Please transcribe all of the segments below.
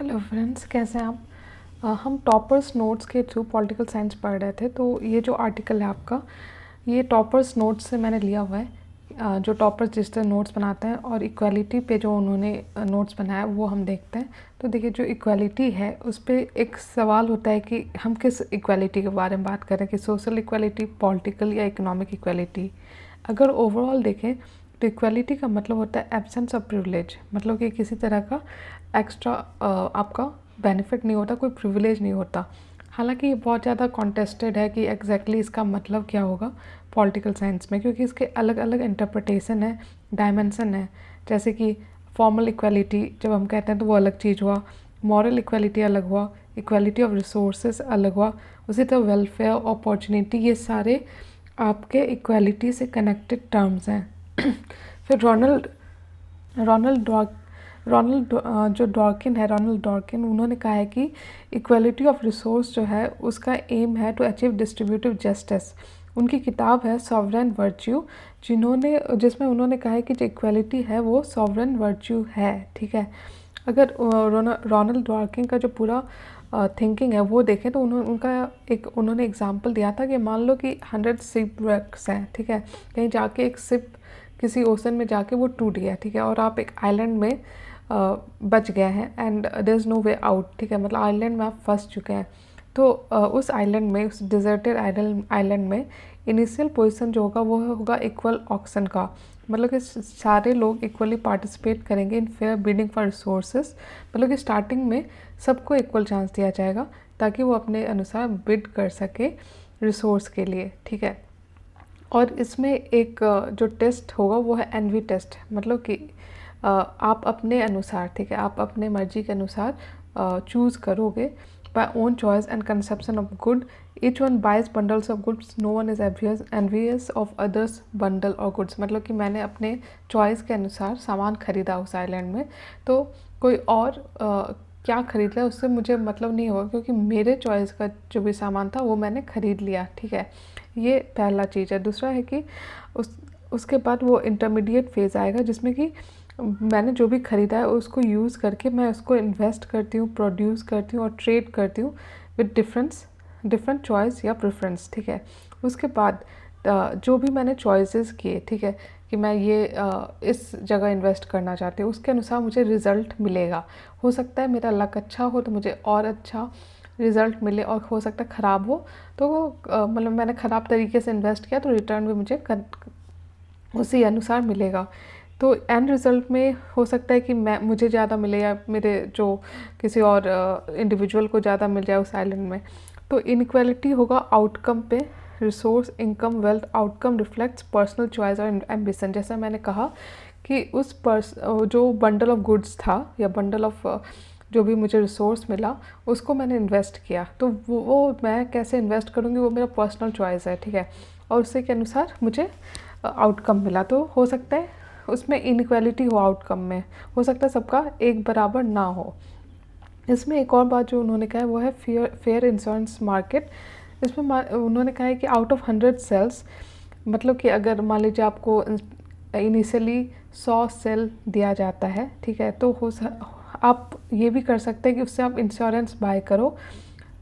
Hello friends, कैसे हैं आप? हम टॉपर्स नोट्स के थ्रू पॉलिटिकल साइंस पढ़ रहे थे। तो ये जो आर्टिकल है आपका, ये टॉपर्स नोट्स से मैंने लिया हुआ है। जो टॉपर्स जिस तरह नोट्स बनाते हैं और इक्वालिटी पे जो उन्होंने नोट्स बनाया वो हम देखते हैं। तो देखिए, जो इक्वालिटी है उस पर एक सवाल होता है कि हम किस इक्वालिटी के बारे में बात करें, कि सोशल इक्वालिटी, पॉलिटिकल या इकोनॉमिक इक्वालिटी। अगर ओवरऑल देखें तो इक्वालिटी का मतलब होता है एब्सेंस ऑफ प्रिविलेज, मतलब कि किसी तरह का एक्स्ट्रा आपका बेनिफिट नहीं होता, कोई प्रिविलेज नहीं होता। हालांकि ये बहुत ज़्यादा कॉन्टेस्टेड है कि एग्जैक्टली इसका मतलब क्या होगा पॉलिटिकल साइंस में, क्योंकि इसके अलग अलग इंटरप्रिटेशन है, डायमेंशन है। जैसे कि फॉर्मल इक्वालिटी जब हम कहते हैं तो वो अलग चीज़ हुआ, मॉरल इक्वालिटी अलग हुआ, इक्वालिटी ऑफ रिसोर्सेज अलग हुआ, उसी तरह वेलफेयर, अपॉर्चुनिटी, ये सारे आपके इक्वालिटी से कनेक्टेड टर्म्स हैं। फिर रोनाल्ड डॉर्किन उन्होंने कहा है कि इक्वालिटी ऑफ रिसोर्स जो है उसका एम है टू अचीव डिस्ट्रीब्यूटिव जस्टिस। उनकी किताब है सॉवरेन वर्च्यू, जिसमें उन्होंने कहा है कि जो इक्वालिटी है वो सॉवरेन वर्च्यू है। ठीक है, अगर रोनाल्ड डॉर्किन का जो पूरा थिंकिंग है वो देखें तो उन्होंने एग्जांपल दिया था कि मान लो कि 100 शिप वृक्स हैं। ठीक है, कहीं जाके एक शिप किसी ओशन में जाके वो टूट गया। ठीक है, और आप एक आइलैंड में बच गए हैं and there is no way out. ठीक है, मतलब आइलैंड में आप फंस चुके हैं। तो उस आइलैंड में, उस डिजर्टेड आइलैंड में इनिशियल पोजीशन जो होगा वो होगा इक्वल ऑक्शन का, मतलब कि सारे लोग इक्वली पार्टिसिपेट करेंगे इन फेयर बिडिंग फॉर रिसोर्सेज। मतलब कि स्टार्टिंग में सबको इक्वल चांस दिया जाएगा ताकि वो अपने अनुसार बिड कर सके रिसोर्स के लिए। ठीक है, और इसमें एक जो टेस्ट होगा वो है एनवी टेस्ट, मतलब कि आप अपने अनुसार, ठीक है, आप अपने मर्जी के अनुसार चूज़ करोगे by own choice and conception of good. Each one buys bundles of goods, no one is envious of others bundle और गुड्स। मतलब कि मैंने अपने चॉइस के अनुसार सामान खरीदा उस आइलैंड में, तो कोई और क्या खरीद लिया उससे मुझे मतलब नहीं होगा, क्योंकि मेरे चॉइस का जो भी सामान था वो मैंने खरीद लिया। ठीक है, ये पहला चीज़ है। दूसरा है कि उसके बाद वो इंटरमीडिएट फेज़ आएगा जिसमें कि मैंने जो भी ख़रीदा है उसको यूज़ करके मैं उसको इन्वेस्ट करती हूँ, प्रोड्यूस करती हूँ और ट्रेड करती हूँ विद डिफरेंट चॉइस या प्रेफरेंस। ठीक है, उसके बाद जो भी मैंने चॉइसेस किए, ठीक है, कि मैं ये इस जगह इन्वेस्ट करना चाहती हूँ, उसके अनुसार मुझे रिज़ल्ट मिलेगा। हो सकता है मेरा लक अच्छा हो तो मुझे और अच्छा रिज़ल्ट मिले, और हो सकता है ख़राब हो तो वो मतलब मैंने ख़राब तरीके से इन्वेस्ट किया तो रिटर्न भी मुझे उसी अनुसार मिलेगा। तो एंड रिज़ल्ट में हो सकता है कि मुझे ज़्यादा मिले या मेरे जो किसी और इंडिविजुअल को ज़्यादा मिल जाए उस आइलैंड में। तो इनइक्वालिटी होगा आउटकम पे, resource, income, wealth. Outcome reflects personal choice और एम्बिशन। जैसा मैंने कहा कि जो बंडल ऑफ गुड्स था या बंडल ऑफ जो भी मुझे रिसोर्स मिला उसको मैंने इन्वेस्ट किया, तो वो मैं कैसे इन्वेस्ट करूँगी वो मेरा पर्सनल चॉइस है। ठीक है, और उसी के अनुसार मुझे आउटकम मिला। तो हो सकता है उसमें इनइक्वालिटी हो, आउटकम में हो सकता है सबका एक बराबर ना हो। इसमें एक और बात जो उन्होंने कहा है वो है फेयर इंश्योरेंस मार्केट। इसमें उन्होंने कहा है कि आउट ऑफ 100 सेल्स, मतलब कि अगर मान लीजिए आपको इनिशियली 100 सेल दिया जाता है, ठीक है, तो आप ये भी कर सकते हैं कि उससे आप इंश्योरेंस बाय करो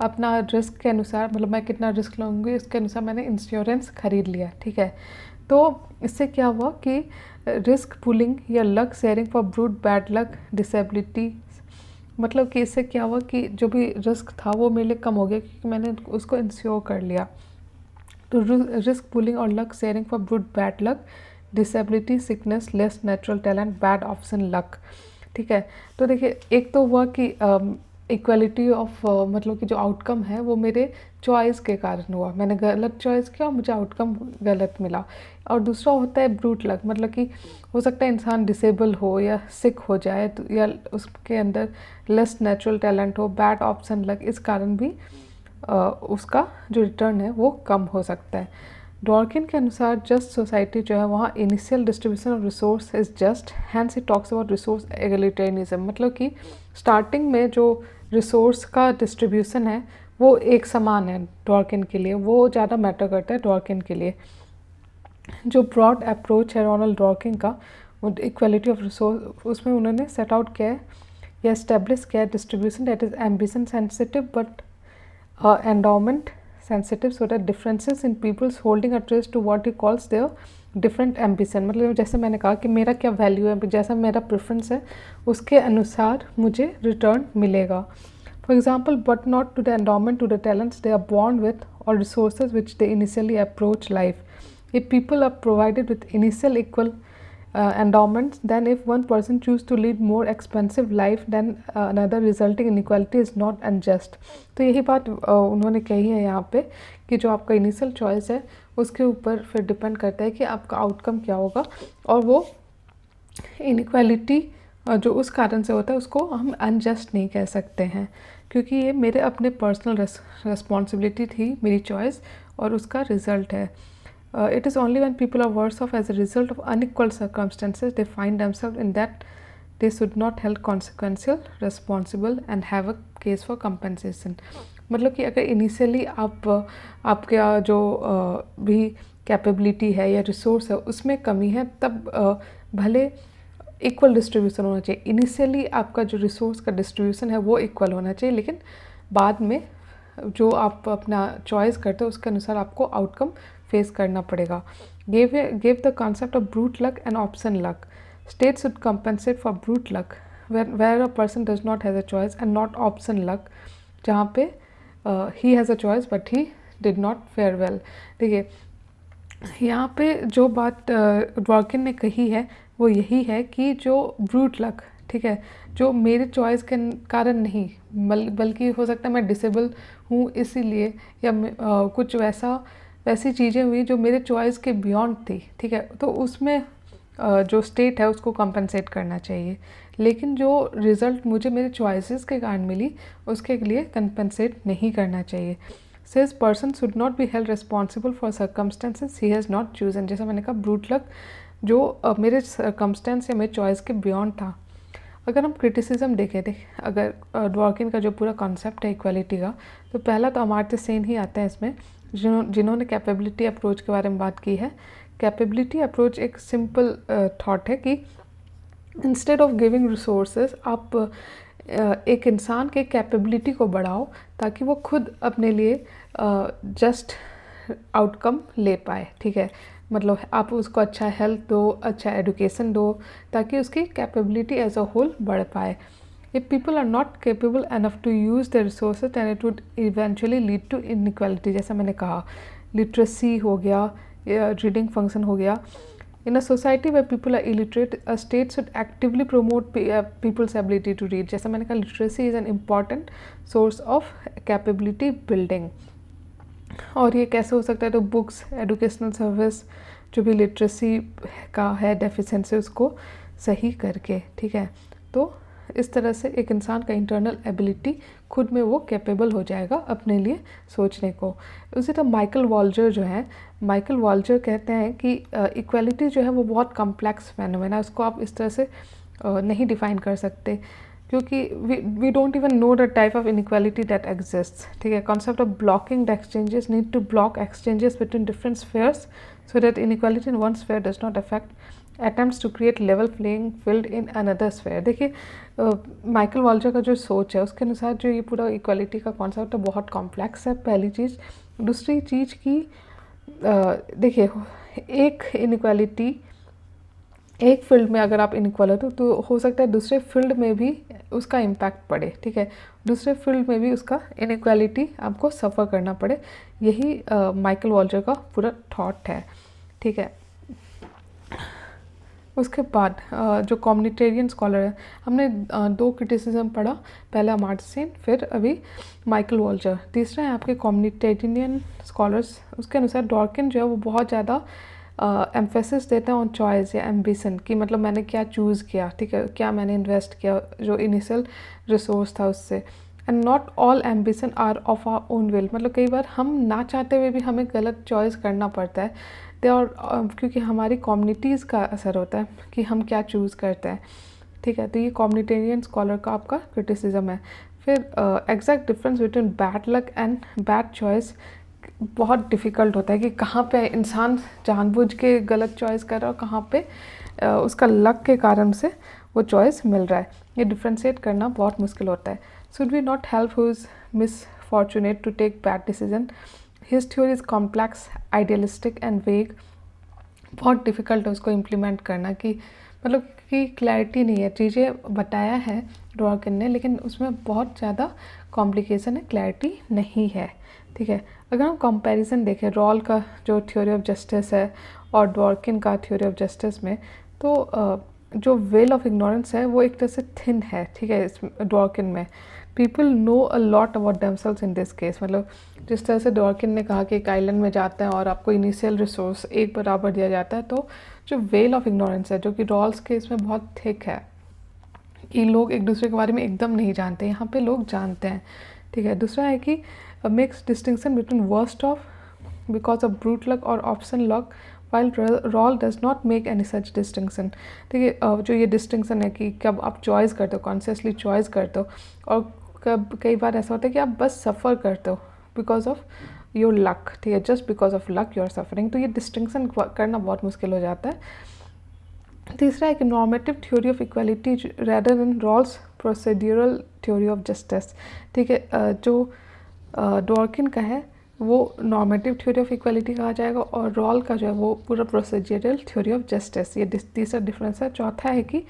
अपना रिस्क के अनुसार। मतलब मैं कितना रिस्क लूँगी उसके अनुसार मैंने इंश्योरेंस खरीद लिया। ठीक है, तो इससे क्या हुआ कि रिस्क पुलिंग या luck sharing for brood bad luck disability, मतलब कि इससे क्या हुआ कि जो भी रिस्क था वो मेरे लिए कम हो गया क्योंकि मैंने उसको इंश्योर कर लिया। तो रिस्क पुलिंग और luck sharing for brood bad luck, disability, sickness, less natural talent, bad option, luck. ठीक है, तो देखिए, एक तो हुआ कि इक्वालिटी ऑफ मतलब कि जो आउटकम है वो मेरे चॉइस के कारण हुआ, मैंने गलत चॉइस किया और मुझे आउटकम गलत मिला। और दूसरा होता है ब्रूट लक, मतलब कि हो सकता है इंसान डिसेबल हो या सिक हो जाए, तो या उसके अंदर लेस नेचुरल टैलेंट हो, बैड ऑप्शन लक, इस कारण भी उसका जो रिटर्न है वो कम हो सकता है। डॉर्किन के अनुसार जस्ट सोसाइटी जो है वहाँ initial distribution of resource is just, hence he talks about resource egalitarianism. मतलब कि स्टार्टिंग में जो रिसोर्स का डिस्ट्रीब्यूशन है वो एक समान है डॉर्किन के लिए, वो ज़्यादा मैटर करता है डॉर्किन के लिए। जो ब्रॉड अप्रोच है रोनाल्ड डॉर्किन का इक्वालिटी ऑफ रिसोर्स, उसमें उन्होंने सेट आउट किया है या एस्टेब्लिश किया distribution that is ambition sensitive but endowment sensitive, so that differences in people's holding a trace to what he calls their different ambition. मतलब जैसे मैंने कहा कि मेरा क्या वैल्यू है, जैसा मेरा प्रेफरेंस है उसके अनुसार मुझे रिटर्न मिलेगा। For example, but not to the endowment, to the talents they are born with or resources which they initially approach life. If people are provided with initial equal endowments, then if one person choose to lead more expensive life than another, resulting inequality is not unjust. तो यही बात उन्होंने कही है यहाँ पे कि जो आपका इनिशियल चॉइस है उसके ऊपर फिर डिपेंड करता है कि आपका आउटकम क्या होगा, और वो इनइक्वालिटी जो उस कारण से होता है उसको हम अनजस्ट नहीं कह सकते हैं, क्योंकि ये मेरे अपने पर्सनल रिस्पॉन्सिबिलिटी थी, मेरी चॉइस, और उसका रिजल्ट है। It is only when people are worse off as a result of unequal circumstances they find themselves in that they should not held consequential responsible and have a case for compensation. मतलब कि अगर initially आपके जो भी capability है या resource है उसमें कमी है, तब भले इक्वल डिस्ट्रीब्यूशन होना चाहिए। इनिशियली आपका जो रिसोर्स का डिस्ट्रीब्यूशन है वो इक्वल होना चाहिए, लेकिन बाद में जो आप अपना चॉइस करते हो उसके अनुसार आपको आउटकम फेस करना पड़ेगा। Give the concept of brute luck and option luck. State should compensate for brute luck where a person does not has a choice, and not option luck जहाँ पे he has a choice but he did not fare well. देखिए यहाँ पे जो बात ड्वर्किन ने कही है वो यही है कि जो ब्रूट लक, ठीक है, जो मेरे चॉइस के कारण नहीं बल्कि हो सकता है मैं डिसेबल हूँ इसीलिए, या कुछ वैसी चीज़ें हुई जो मेरे चॉइस के बियॉन्ड थी, ठीक है, तो उसमें जो स्टेट है उसको कंपनसेट करना चाहिए। लेकिन जो रिज़ल्ट मुझे मेरे चॉइसेस के कारण मिली उसके लिए कंपनसेट नहीं करना चाहिए। Says person should not be held responsible for circumstances he has not chosen. जैसा मैंने कहा ब्रूट लक जो मेरे सर्कमस्टेंस या मेरे चॉइस के बियॉन्ड था। अगर हम क्रिटिसिज्म देखें अगर ड्वर्किन का जो पूरा कॉन्सेप्ट है इक्वालिटी का, तो पहला तो अमर्त्य सेन ही आता है इसमें, जिन्होंने कैपेबिलिटी अप्रोच के बारे में बात की है। कैपेबिलिटी अप्रोच एक सिंपल थॉट है कि इंस्टेड ऑफ गिविंग रिसोर्सेज आप एक इंसान के कैपेबिलिटी को बढ़ाओ ताकि वो खुद अपने लिए जस्ट आउटकम ले पाए, ठीक है। मतलब आप उसको अच्छा हेल्थ दो, अच्छा एजुकेशन दो, ताकि उसकी कैपेबिलिटी एज अ होल बढ़ पाए। If people are not capable enough to use the resources than it would eventually lead to inequality. जैसा मैंने कहा लिटरेसी हो गया, रीडिंग फंक्शन हो गया। In a society where people are illiterate, a state should actively promote people's ability to read. जैसा मैंने कहा literacy is an important source of capability building. और ये कैसे हो सकता है, तो बुक्स, एजुकेशनल सर्विस, जो भी लिटरेसी का है डेफिशिएंसी उसको सही करके, ठीक है। तो इस तरह से एक इंसान का इंटरनल एबिलिटी खुद में वो कैपेबल हो जाएगा अपने लिए सोचने को। उसी तरह माइकल वॉल्जर जो है, माइकल वॉल्जर कहते हैं कि इक्वालिटी जो है वो बहुत कॉम्प्लेक्स फेनोमेना है, उसको आप इस तरह से नहीं डिफाइन कर सकते, क्योंकि we don't even know the type of inequality that exist, ठीक है। Concept of blocking the exchanges, need to block exchanges between different spheres so that inequality in one sphere does not affect attempts to create level playing field in another sphere. देखिए Michael Walzer का जो सोच है उसके अनुसार जो ये पूरा इक्वालिटी का कॉन्सेप्ट है बहुत कॉम्प्लेक्स है, पहली चीज़। दूसरी चीज़ की देखिए एक इनइक्वालिटी एक फील्ड में अगर आप इनइक्वल हो तो हो सकता है दूसरे फील्ड में भी उसका इम्पैक्ट पड़े, ठीक है, दूसरे फील्ड में भी उसका इनइक्वालिटी आपको सफ़र करना पड़े। यही माइकल वॉल्जर का पूरा थॉट है, ठीक है। उसके बाद जो कम्युनिटेरियन स्कॉलर है, हमने दो क्रिटिसिज्म पढ़ा, पहला अमर्त्य सेन, फिर अभी माइकल वॉल्जर। तीसरा है आपके कम्युनिटेरियन स्कॉलर्स। उसके अनुसार ड्वर्किन जो है वो बहुत ज़्यादा एम्फेसिस देता है ऑन चॉइस या एम्बिशन, कि मतलब मैंने क्या चूज़ किया, ठीक है, क्या मैंने इन्वेस्ट किया जो इनिशियल रिसोर्स था उससे। And not all ambition are of our own will, मतलब कई बार हम ना चाहते हुए भी हमें गलत चॉइस करना पड़ता है, और क्योंकि हमारी कम्युनिटीज़ का असर होता है कि हम क्या चूज़ करते हैं, ठीक है। तो ये कम्युनिटेरियन स्कॉलर का आपका क्रिटिसिज्म है। फिर exact difference between bad luck and bad choice बहुत डिफ़िकल्ट होता है कि कहाँ पे इंसान जानबूझ के गलत चॉइस कर रहा है और कहाँ पे उसका लक के कारण से वो चॉइस मिल रहा है। ये डिफ्रेंशिएट करना बहुत मुश्किल होता है। Should we not help who is misfortunate to take bad decision. His theory is complex, idealistic and vague. बहुत डिफ़िकल्ट है उसको इम्प्लीमेंट करना, कि मतलब कि क्लैरिटी नहीं है। चीज़ें बताया है डॉर्किन ने, लेकिन उसमें बहुत ज़्यादा कॉम्प्लिकेशन है, क्लैरिटी नहीं है। ठीक है, अगर हम कंपैरिजन देखें रॉल का जो थ्योरी ऑफ जस्टिस है और डॉर्किन का थ्योरी ऑफ जस्टिस में, तो जो वेल ऑफ इग्नोरेंस है वो एक तरह से थिन है। ठीक है, इस डॉर्किन में people know a lot about themselves in this case. मतलब जिस तरह से डॉर्किन ने कहा कि एक आइलैंड में जाते हैं और आपको इनिशियल रिसोर्स एक बराबर दिया जाता है, तो जो वेल ऑफ इग्नोरेंस है जो कि रॉल्स केस में बहुत थिक है, कि लोग एक दूसरे के बारे में एकदम नहीं जानते, यहाँ पे लोग जानते हैं। ठीक है, दूसरा है कि makes distinction between worst off because of brute luck और option luck, while Rawl does not make any such distinction. ठीक है, जो ये डिस्टिंक्शन है कि कब आप चॉइस करते हो, कॉन्शियसली चॉइस करते हो, और कब कई बार ऐसा होता है कि आप बस सफ़र करते हो बिकॉज ऑफ योर लक। ठीक है, just because of luck you are suffering. तो ये डिस्टिंक्शन करना बहुत मुश्किल हो जाता है। तीसरा एक normative theory of equality rather than Rawls procedural theory of justice. ठीक है, जो डॉर्किन का है वो नॉर्मेटिव थ्योरी ऑफ इक्वालिटी कहा जाएगा, और रॉल का जो है वो पूरा प्रोसीजरल थ्योरी ऑफ जस्टिस। ये तीसरा डिफरेंस है। चौथा है कि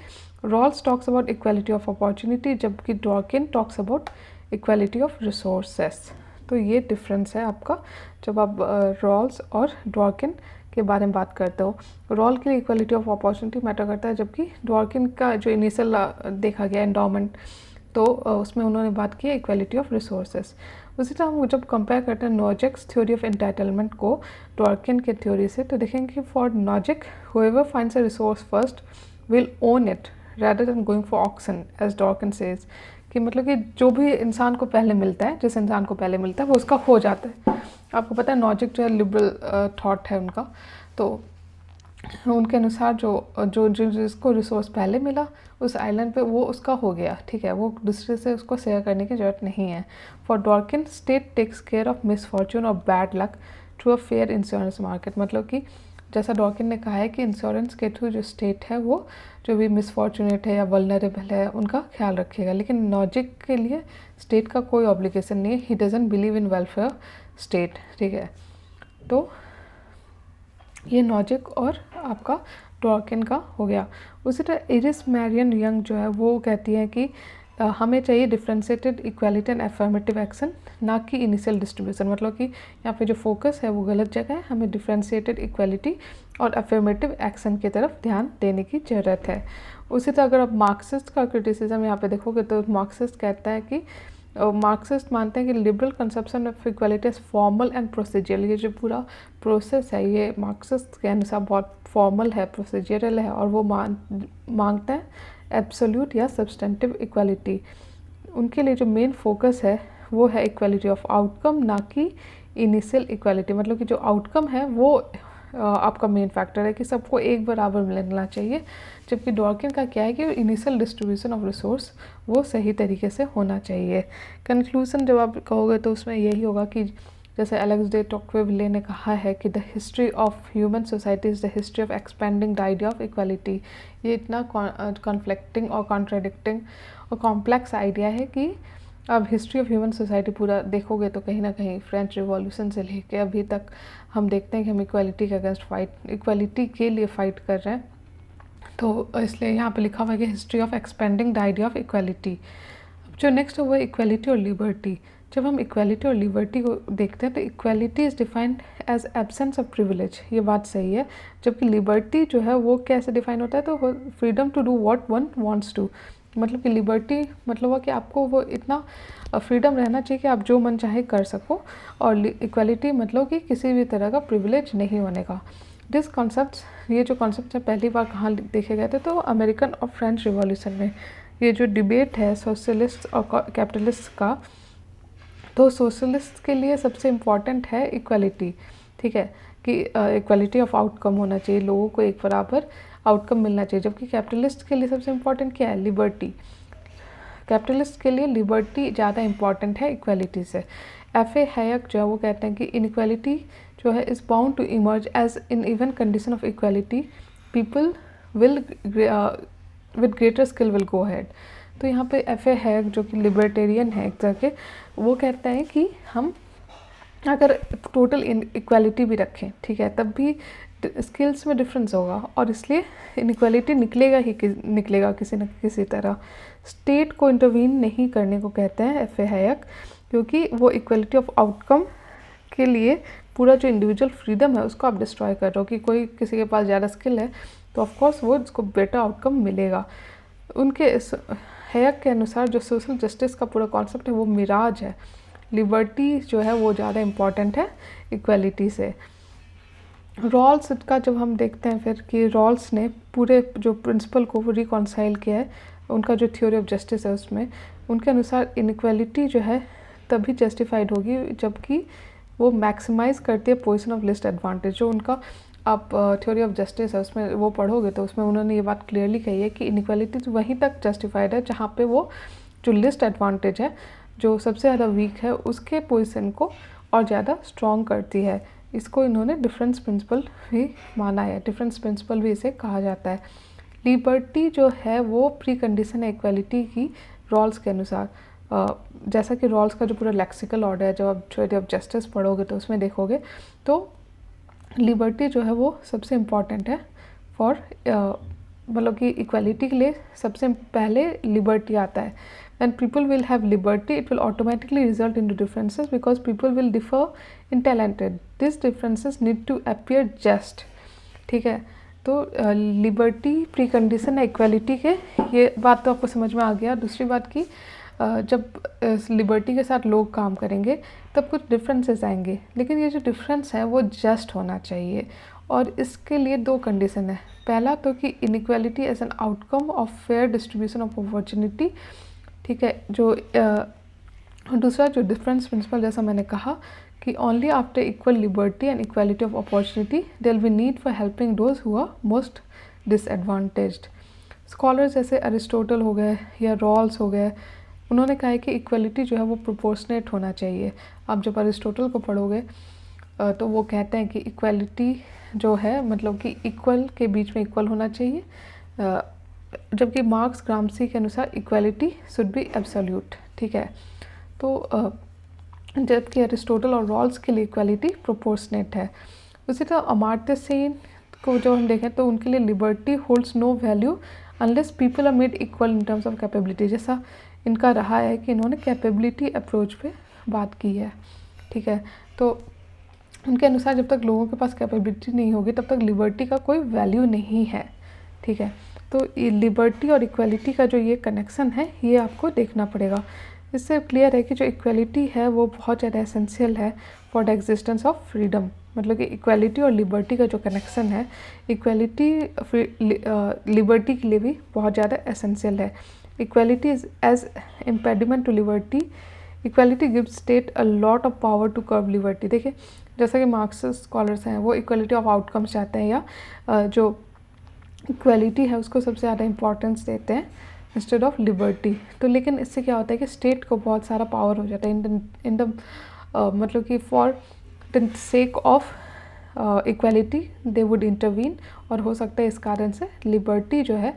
Rawls talks about equality of opportunity, जबकि Dworkin talks about equality of resources. तो ये डिफरेंस है आपका जब आप रॉल्स और डॉर्किन के बारे में बात करते हो। रॉल के लिए इक्वालिटी ऑफ अपॉर्चुनिटी मैटर करता है, जबकि डॉर्किन का जो इनिशियल देखा गया एंडोमेंट, तो उसमें उन्होंने बात की इक्वालिटी ऑफ रिसोर्सेज। उसी तरह हम जब कंपेयर करते हैं नॉजिक्स थ्योरी ऑफ एंटाइटलमेंट को डॉर्किन के थ्योरी से, तो देखेंगे कि for Nozick whoever finds a resource first will own it rather than going for auction as Dawkins says। कि मतलब कि जो भी इंसान को पहले मिलता है, जिस इंसान को पहले मिलता है वो उसका हो जाता है। आपको पता है नॉजिक जो है लिबरल थॉट है उनका, तो उनके अनुसार जो जिसको रिसोर्स पहले मिला उस आइलैंड पे वो उसका हो गया। ठीक है, वो दूसरे से उसको शेयर करने की ज़रूरत नहीं है। For Dworkin state takes care of misfortune और bad luck through a fair insurance market. मतलब कि जैसा डॉर्किन ने कहा है कि इंश्योरेंस के थ्रू जो स्टेट है वो जो भी मिसफॉर्चुनेट है या वल्नरेबल है उनका ख्याल रखेगा। लेकिन नॉजिक के लिए स्टेट का कोई ऑब्लिगेशन नहीं है। He doesn't believe in welfare state. ठीक है, तो ये नॉजिक और आपका डॉर्किन का हो गया। उसी तरह इरिस मैरियन यंग जो है वो कहती है कि हमें चाहिए differentiated equality and affirmative action, ना कि इनिशियल डिस्ट्रीब्यूशन। मतलब कि यहाँ पे जो फोकस है वो गलत जगह है, हमें डिफ्रेंशिएटेड इक्वालिटी और अफर्मेटिव एक्शन की तरफ ध्यान देने की ज़रूरत है। उसी तरह अगर आप मार्क्सिस्ट का क्रिटिसिज्म यहाँ पे देखोगे तो मार्क्सिस्ट कहता है कि मार्क्सिस्ट मानते हैं कि liberal conception of equality is formal and procedural. ये जो पूरा प्रोसेस है ये मार्क्सिस्ट के अनुसार बहुत फॉर्मल है, प्रोसीजरल है, और वो मांगते हैं एब्सोल्यूट या सब्सटेंटिव इक्वालिटी। उनके लिए जो मेन फोकस है वो है इक्वालिटी ऑफ आउटकम, ना कि इनिशियल इक्वालिटी। मतलब कि जो आउटकम है वो आपका मेन फैक्टर है कि सबको एक बराबर मिलना चाहिए। जबकि डॉर्किन का क्या है कि इनिशियल डिस्ट्रीब्यूशन ऑफ रिसोर्स वो सही तरीके से होना चाहिए। कंक्लूजन जब आप कहोगे तो उसमें यही होगा कि जैसे एलेक्स डे टॉक्विविले ने कहा है कि the history of human society is the history of expanding the idea of equality. ये इतना कॉन्फ्लिक्टिंग और कॉन्ट्राडिक्टिंग और कॉम्प्लेक्स आइडिया है कि अब हिस्ट्री ऑफ ह्यूमन सोसाइटी पूरा देखोगे तो कहीं ना कहीं फ्रेंच रिवॉल्यूशन से लेके अभी तक हम देखते हैं कि हम इक्वालिटी के अगेंस्ट इक्वालिटी के लिए फ़ाइट कर रहे हैं। तो इसलिए यहाँ पे लिखा हुआ है कि history of expanding the idea of equality. जो नेक्स्ट है वो है इक्वालिटी और लिबर्टी। जब हम इक्वालिटी और लिबर्टी को देखते हैं तो equality is defined as absence of privilege, ये बात सही है। जबकि लिबर्टी जो है वो कैसे डिफाइन होता है, तो freedom to do what one wants to. मतलब कि लिबर्टी मतलब है कि आपको वो इतना फ्रीडम रहना चाहिए कि आप जो मन चाहे कर सको, और इक्वालिटी मतलब कि किसी भी तरह का प्रिविलेज नहीं होने का। दिस कॉन्सेप्ट्स, ये जो कॉन्सेप्ट है पहली बार कहाँ देखे गए थे, तो अमेरिकन और फ्रेंच रिवॉल्यूशन में। ये जो डिबेट है सोशलिस्ट और कैपिटलिस्ट का, तो सोशलिस्ट के लिए सबसे इम्पॉर्टेंट है इक्वालिटी। ठीक है, कि इक्वालिटी ऑफ आउटकम होना चाहिए, लोगों को एक बराबर आउटकम मिलना चाहिए। जबकि कैपिटलिस्ट के लिए सबसे इम्पॉर्टेंट क्या है, लिबर्टी। कैपिटलिस्ट के लिए लिबर्टी ज़्यादा इम्पॉर्टेंट है इक्वालिटी से। F.A. हैयक जो है वो कहते हैं कि इनइक्वालिटी जो है is bound to emerge as in even condition of equality people will with greater skill will go head. तो यहाँ पे F.A. हैक जो कि लिबर्टेरियन है एक तरह के, वो कहते हैं कि हम अगर टोटल इक्वालिटी भी रखें, ठीक है, तब भी स्किल्स में डिफरेंस होगा और इसलिए इनइक्वालिटी निकलेगा किसी न किसी तरह। स्टेट को इंटरवीन नहीं करने को कहते हैं F.A. हैक, क्योंकि वो इक्वालिटी ऑफ आउटकम के लिए पूरा जो इंडिविजुअल फ्रीडम है उसको आप डिस्ट्रॉय कर रहे हो कि कोई किसी के पास ज़्यादा स्किल है तो ऑफकोर्स वो उसको बेटर आउटकम मिलेगा। उनके इस हैक के अनुसार जो सोशल जस्टिस का पूरा कॉन्सेप्ट है वो मिराज है, लिबर्टी जो है वो ज़्यादा इम्पॉर्टेंट है इक्वालिटी से। रॉल्स का जब हम देखते हैं फिर कि रॉल्स ने पूरे जो प्रिंसिपल को रिकॉन्साइल किया है, उनका जो थ्योरी ऑफ जस्टिस है उसमें उनके अनुसार इनइक्वालिटी जो है तभी जस्टिफाइड होगी जबकि वो मैक्सिमाइज़ करती है पोजीशन ऑफ लिस्ट एडवांटेज। जो उनका आप थ्योरी ऑफ जस्टिस है उसमें वो पढ़ोगे तो उसमें उन्होंने ये बात क्लियरली कही है कि इनइक्वालिटी वहीं तक जस्टिफाइड है जहाँ पे वो जो लिस्ट एडवांटेज है, जो सबसे ज़्यादा वीक है, उसके पोजीशन को और ज़्यादा स्ट्रॉन्ग करती है। इसको इन्होंने डिफरेंस प्रिंसिपल भी माना है, डिफरेंस प्रिंसिपल भी इसे कहा जाता है। लिबर्टी जो है वो प्री कंडीशन है इक्वालिटी की रॉल्स के अनुसार। जैसा कि रॉल्स का जो पूरा लेक्सिकल ऑर्डर है, जब आप थ्योरी ऑफ जस्टिस पढ़ोगे तो उसमें देखोगे तो लिबर्टी जो है वो सबसे इम्पॉर्टेंट है फॉर मतलब कि इक्वालिटी के लिए सबसे पहले लिबर्टी आता है। When people will have liberty, it will automatically result into differences because people will differ in talented. These differences need to appear just. ठीक है, तो लिबर्टी प्री कंडीशन है इक्वालिटी के, ये बात तो आपको समझ में आ गया। दूसरी बात की जब लिबर्टी के साथ लोग काम करेंगे तब कुछ डिफरेंसेस आएंगे, लेकिन ये जो डिफरेंस है वो जस्ट होना चाहिए और इसके लिए दो कंडीशन है। पहला तो कि inequality as an outcome of fair distribution of opportunity, ठीक है। जो दूसरा जो डिफरेंस प्रिंसिपल, जैसा मैंने कहा कि only after equal liberty and equality of opportunity there will be need for helping those who are most disadvantaged. Scholars जैसे अरिस्टोटल हो गए या रॉल्स हो गए, उन्होंने कहा है कि इक्वलिटी जो है वो प्रोपोर्शनेट होना चाहिए। आप जब अरिस्टोटल को पढ़ोगे तो वो कहते हैं कि इक्वलिटी जो है मतलब कि इक्वल के बीच में इक्वल होना चाहिए, जबकि मार्क्स ग्रामसी के अनुसार इक्वालिटी शुड बी एब्सोल्यूट, ठीक है। तो जबकि अरिस्टोटल और रॉल्स के लिए इक्वालिटी प्रोपोर्शनेट है। उसी तरह अमार्त्य सेन को जो हम देखें तो उनके लिए liberty holds no value unless people are made equal in terms of capability. जैसा इनका रहा है कि इन्होंने कैपेबिलिटी अप्रोच पे बात की है, ठीक है। तो उनके अनुसार जब तक लोगों के पास कैपेबिलिटी नहीं होगी तब तक लिबर्टी का कोई वैल्यू नहीं है, ठीक है। तो ये लिबर्टी और इक्वालिटी का जो ये कनेक्शन है ये आपको देखना पड़ेगा। इससे क्लियर है कि जो इक्वालिटी है वो बहुत ज़्यादा एसेंशियल है for the existence of freedom. मतलब कि इक्वालिटी और लिबर्टी का जो कनेक्शन है, इक्वालिटी लिबर्टी के लिए भी बहुत ज़्यादा एसेंशियल है। Equality is as impediment to liberty, equality gives state a lot of power to curb liberty. देखिए जैसा कि मार्क्सिस्ट स्कॉलर्स हैं वो इक्वालिटी ऑफ आउटकम्स चाहते हैं या जो इक्वालिटी है उसको सबसे ज़्यादा इंपॉर्टेंस देते हैं इंस्टेड ऑफ लिबर्टी। तो लेकिन इससे क्या होता है कि स्टेट को बहुत सारा पावर हो जाता है इन द मतलब कि for the sake of equality they would intervene, और हो सकता है इस कारण से लिबर्टी जो है,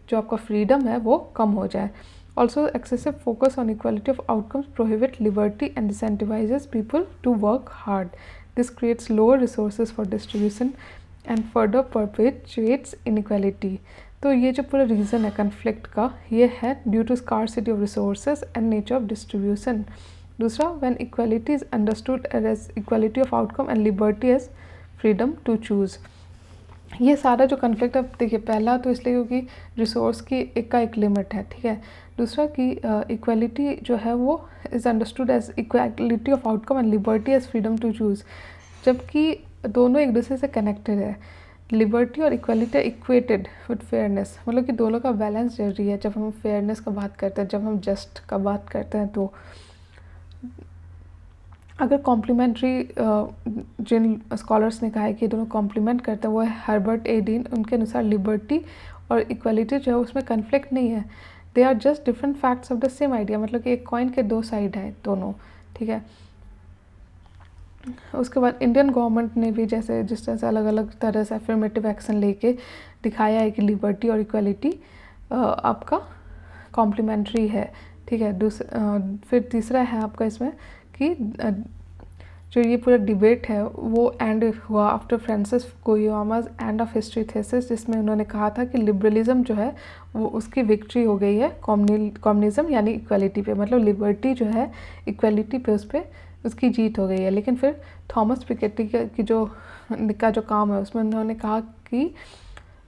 जो आपका फ्रीडम है वो कम हो जाए। Also excessive focus on equality of outcomes prohibit liberty and disincentivizes people to work hard. This creates lower resources for distribution and further perpetuates inequality. तो ये जो पूरा रीज़न है कन्फ्लिक्ट का, ये है due to scarcity of resources and nature of distribution. दूसरा, when equality is understood as equality of outcome and liberty as freedom to choose. ये सारा जो कन्फ्लिक्ट अब देखिए, पहला तो इसलिए क्योंकि रिसोर्स की एक लिमिट है, ठीक है। दूसरा कि इक्वालिटी जो है वो is understood as equality of outcome and liberty as freedom to choose, जबकि दोनों एक दूसरे से कनेक्टेड है। लिबर्टी और इक्वालिटी इक्वेटेड विद फेयरनेस, मतलब कि दोनों का बैलेंस जरूरी है। जब हम फेयरनेस का बात करते हैं, जब हम जस्ट का बात करते हैं, तो अगर कॉम्प्लीमेंट्री जिन स्कॉलर्स ने कहा है कि दोनों कॉम्प्लीमेंट करते हैं वो है हर्बर्ट ए डीन। उनके अनुसार लिबर्टी और इक्वालिटी जो है उसमें कन्फ्लिक्ट नहीं है, they are just different facts of the same idea. मतलब कि एक कॉइन के दो साइड हैं दोनों, ठीक है। उसके बाद इंडियन गवर्नमेंट ने भी जिस तरह से अलग अलग तरह से अफर्मेटिव एक्शन लेके दिखाया है कि लिबर्टी और इक्वालिटी आपका कॉम्प्लीमेंट्री है, ठीक है। फिर तीसरा है आपका इसमें कि जो ये पूरा डिबेट है वो एंड हुआ after Francis Fukuyama's end of history thesis, जिसमें उन्होंने कहा था कि लिबरलिज्म जो है वो उसकी विक्ट्री हो गई है कम्युनिज्म यानी इक्वालिटी पे, मतलब लिबर्टी जो है इक्वालिटी पे उस पर उसकी जीत हो गई है। लेकिन फिर थॉमस पिकेटी की जो काम है उसमें उन्होंने कहा कि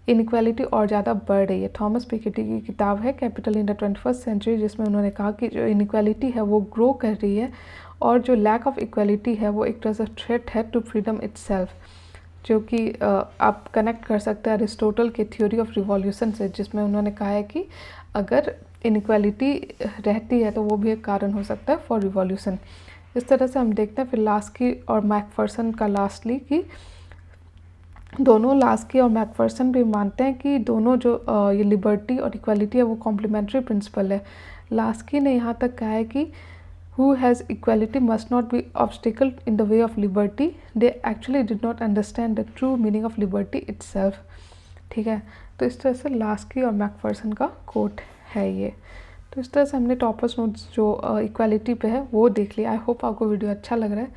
इनइक्वालिटी और ज़्यादा बढ़ रही है। थॉमस पिकेटी की किताब है capital in the 21st century, जिसमें उन्होंने कहा कि जो इनइक्वालिटी है वो ग्रो कर रही है और जो लैक ऑफ इक्वालिटी है वो एक तरह से थ्रेट है टू फ्रीडम इटसेल्फ, जो कि आप कनेक्ट कर सकते हैं अरिस्टोटल के थ्योरी ऑफ रिवॉल्यूशन से, जिसमें उन्होंने कहा है कि अगर इनइक्वालिटी रहती है तो वो भी एक कारण हो सकता है फॉर रिवॉल्यूशन। इस तरह से हम देखते हैं। फिर लास्की और मैकफर्सन का लास्टली कि दोनों लास्की और मैकफर्सन भी मानते हैं कि दोनों जो ये लिबर्टी और इक्वालिटी है वो कॉम्प्लीमेंट्री प्रिंसिपल है। लास्की ने यहाँ तक कहा है कि who has equality must not be obstacle in the way of liberty, they actually did not understand the true meaning of liberty itself, ठीक है। तो इस तरह से लास्की और मैकफर्सन का कोट है ये। तो इस तरह से हमने टॉपर्स नोट्स जो इक्वालिटी पे है वो देख लिया। आई होप आपको वीडियो अच्छा लग रहा है,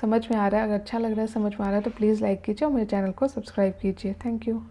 समझ में आ रहा है। अगर अच्छा लग रहा है, समझ में आ रहा है तो प्लीज़ लाइक कीजिए और मेरे चैनल को सब्सक्राइब कीजिए। Thank you.